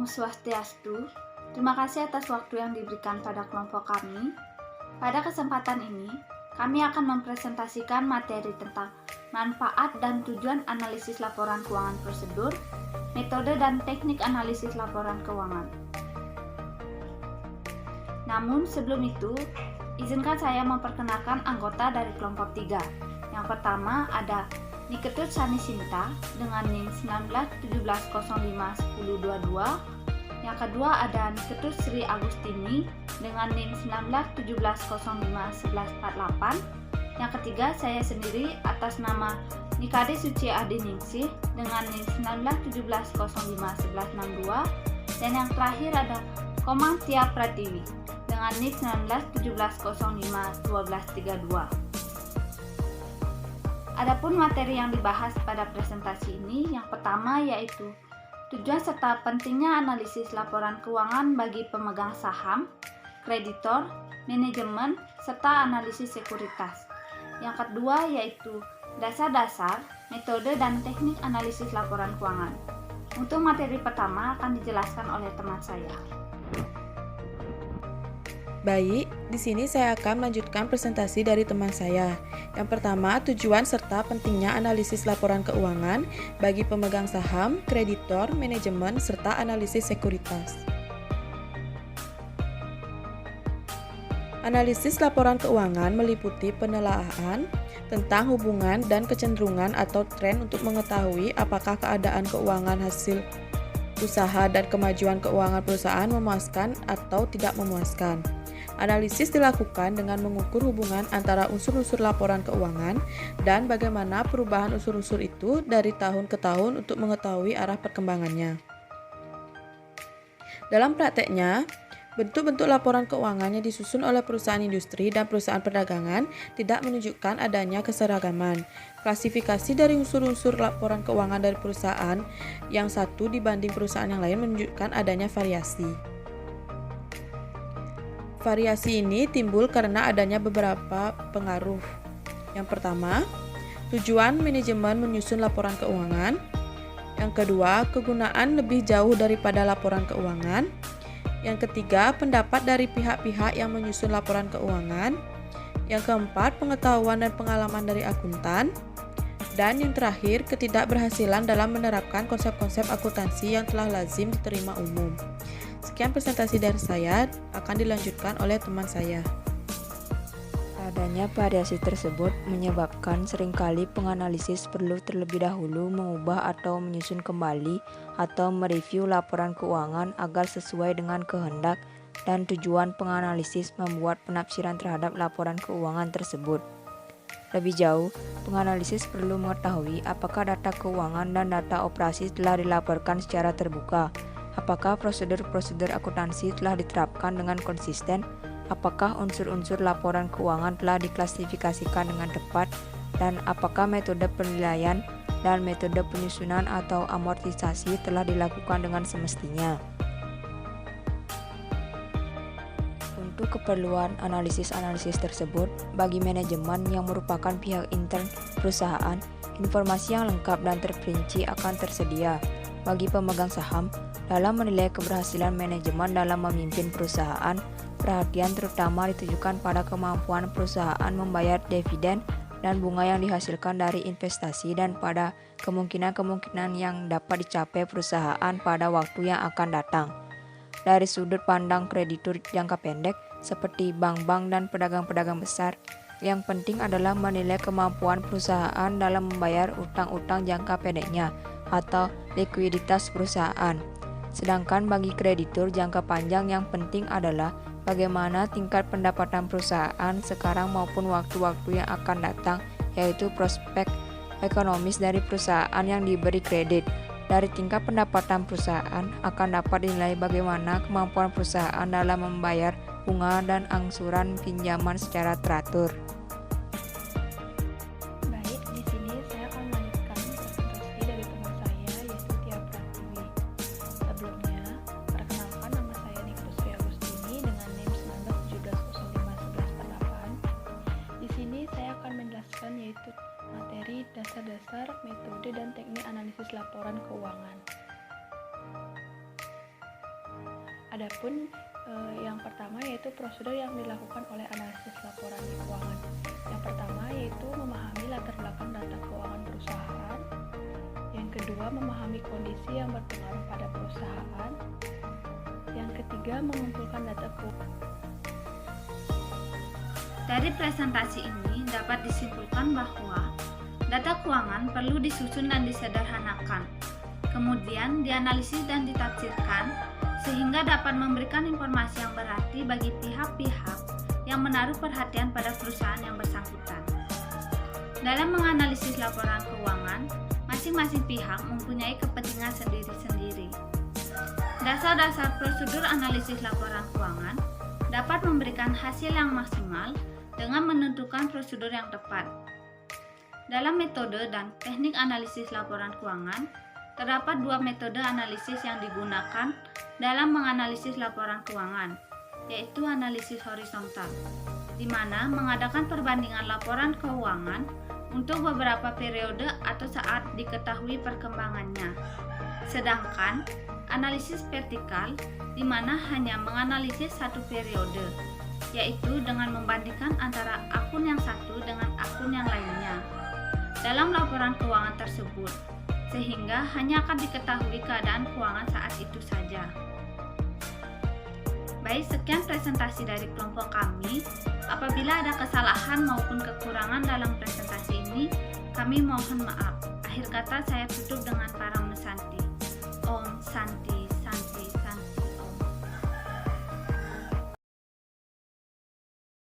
Om Swastiastu. Terima kasih atas waktu yang diberikan pada kelompok kami. Pada kesempatan ini, kami akan mempresentasikan materi tentang manfaat dan tujuan analisis laporan keuangan prosedur, metode dan teknik analisis laporan keuangan. Namun sebelum itu, izinkan saya memperkenalkan anggota dari kelompok 3. Yang pertama ada Niketut Sani Sinta dengan NIM 1917051022. Yang kedua ada Niketut Sri Agustini dengan NIM 1917051148. Yang ketiga saya sendiri atas nama Nikade Suci Adiningsih dengan NIM 1917051162. Dan yang terakhir ada Komang Tia Pratiwi dengan NIM 1917051232. Adapun materi yang dibahas pada presentasi ini, yang pertama yaitu tujuan serta pentingnya analisis laporan keuangan bagi pemegang saham, kreditor, manajemen, serta analisis sekuritas. Yang kedua yaitu dasar-dasar, metode, dan teknik analisis laporan keuangan. Untuk materi pertama akan dijelaskan oleh teman saya. Baik, di sini saya akan melanjutkan presentasi dari teman saya. Yang pertama, tujuan serta pentingnya analisis laporan keuangan bagi pemegang saham, kreditor, manajemen, serta analisis sekuritas. Analisis laporan keuangan meliputi penelaahan tentang hubungan dan kecenderungan atau tren untuk mengetahui apakah keadaan keuangan hasil usaha dan kemajuan keuangan perusahaan memuaskan atau tidak memuaskan. Analisis dilakukan dengan mengukur hubungan antara unsur-unsur laporan keuangan dan bagaimana perubahan unsur-unsur itu dari tahun ke tahun untuk mengetahui arah perkembangannya. Dalam prakteknya, bentuk-bentuk laporan keuangan yang disusun oleh perusahaan industri dan perusahaan perdagangan tidak menunjukkan adanya keseragaman. Klasifikasi dari unsur-unsur laporan keuangan dari perusahaan yang satu dibanding perusahaan yang lain menunjukkan adanya variasi. Variasi ini timbul karena adanya beberapa pengaruh. Yang pertama, tujuan manajemen menyusun laporan keuangan. Yang kedua, kegunaan lebih jauh daripada laporan keuangan. Yang ketiga, pendapat dari pihak-pihak yang menyusun laporan keuangan. Yang keempat, pengetahuan dan pengalaman dari akuntan. Dan yang terakhir, ketidakberhasilan dalam menerapkan konsep-konsep akuntansi yang telah lazim diterima umum. Sekian presentasi dari saya, akan dilanjutkan oleh teman saya. Adanya variasi tersebut menyebabkan seringkali penganalisis perlu terlebih dahulu mengubah atau menyusun kembali atau mereview laporan keuangan agar sesuai dengan kehendak dan tujuan penganalisis membuat penafsiran terhadap laporan keuangan tersebut. Lebih jauh, penganalisis perlu mengetahui apakah data keuangan dan data operasi telah dilaporkan secara terbuka, apakah prosedur-prosedur akuntansi telah diterapkan dengan konsisten, apakah unsur-unsur laporan keuangan telah diklasifikasikan dengan tepat, dan apakah metode penilaian dan metode penyusunan atau amortisasi telah dilakukan dengan semestinya. Untuk keperluan analisis-analisis tersebut, bagi manajemen yang merupakan pihak intern perusahaan, informasi yang lengkap dan terperinci akan tersedia. Bagi pemegang saham, dalam menilai keberhasilan manajemen dalam memimpin perusahaan, perhatian terutama ditujukan pada kemampuan perusahaan membayar dividen dan bunga yang dihasilkan dari investasi dan pada kemungkinan-kemungkinan yang dapat dicapai perusahaan pada waktu yang akan datang. Dari sudut pandang kreditur jangka pendek, seperti bank-bank dan pedagang-pedagang besar, yang penting adalah menilai kemampuan perusahaan dalam membayar utang-utang jangka pendeknya atau likuiditas perusahaan. Sedangkan bagi kreditur jangka panjang yang penting adalah bagaimana tingkat pendapatan perusahaan sekarang maupun waktu-waktu yang akan datang, yaitu prospek ekonomis dari perusahaan yang diberi kredit. Dari tingkat pendapatan perusahaan akan dapat dinilai bagaimana kemampuan perusahaan dalam membayar bunga dan angsuran pinjaman secara teratur. Baik, di sini saya akan melanjutkan presentasi dari teman saya yaitu Tia Pratiwi. Sebelumnya, perkenalkan nama saya Niketut Sri Agustini dengan NIM 1917051148. Di sini saya akan menjelaskan yaitu materi dasar-dasar, metode, dan teknik analisis laporan keuangan. Adapun yang pertama yaitu prosedur yang dilakukan oleh analisis laporan keuangan. Yang pertama yaitu memahami latar belakang data keuangan perusahaan. Yang kedua, memahami kondisi yang berpengaruh pada perusahaan. Yang ketiga, mengumpulkan data keuangan. Dari presentasi ini dapat disimpulkan bahwa data keuangan perlu disusun dan disederhanakan, kemudian dianalisis dan ditafsirkan sehingga dapat memberikan informasi yang berarti bagi pihak-pihak yang menaruh perhatian pada perusahaan yang bersangkutan. Dalam menganalisis laporan keuangan, masing-masing pihak mempunyai kepentingan sendiri-sendiri. Dasar-dasar prosedur analisis laporan keuangan dapat memberikan hasil yang maksimal dengan menentukan prosedur yang tepat. Dalam metode dan teknik analisis laporan keuangan, terdapat dua metode analisis yang digunakan dalam menganalisis laporan keuangan, yaitu analisis horizontal, di mana mengadakan perbandingan laporan keuangan untuk beberapa periode atau saat diketahui perkembangannya. Sedangkan analisis vertikal, di mana hanya menganalisis satu periode, yaitu dengan membandingkan antara akun yang satu dengan akun yang lainnya dalam laporan keuangan tersebut, sehingga hanya akan diketahui keadaan keuangan saat itu saja. Baik, sekian presentasi dari kelompok kami. Apabila ada kesalahan maupun kekurangan dalam presentasi ini, kami mohon maaf. Akhir kata saya tutup dengan para mesanti. Om Santi.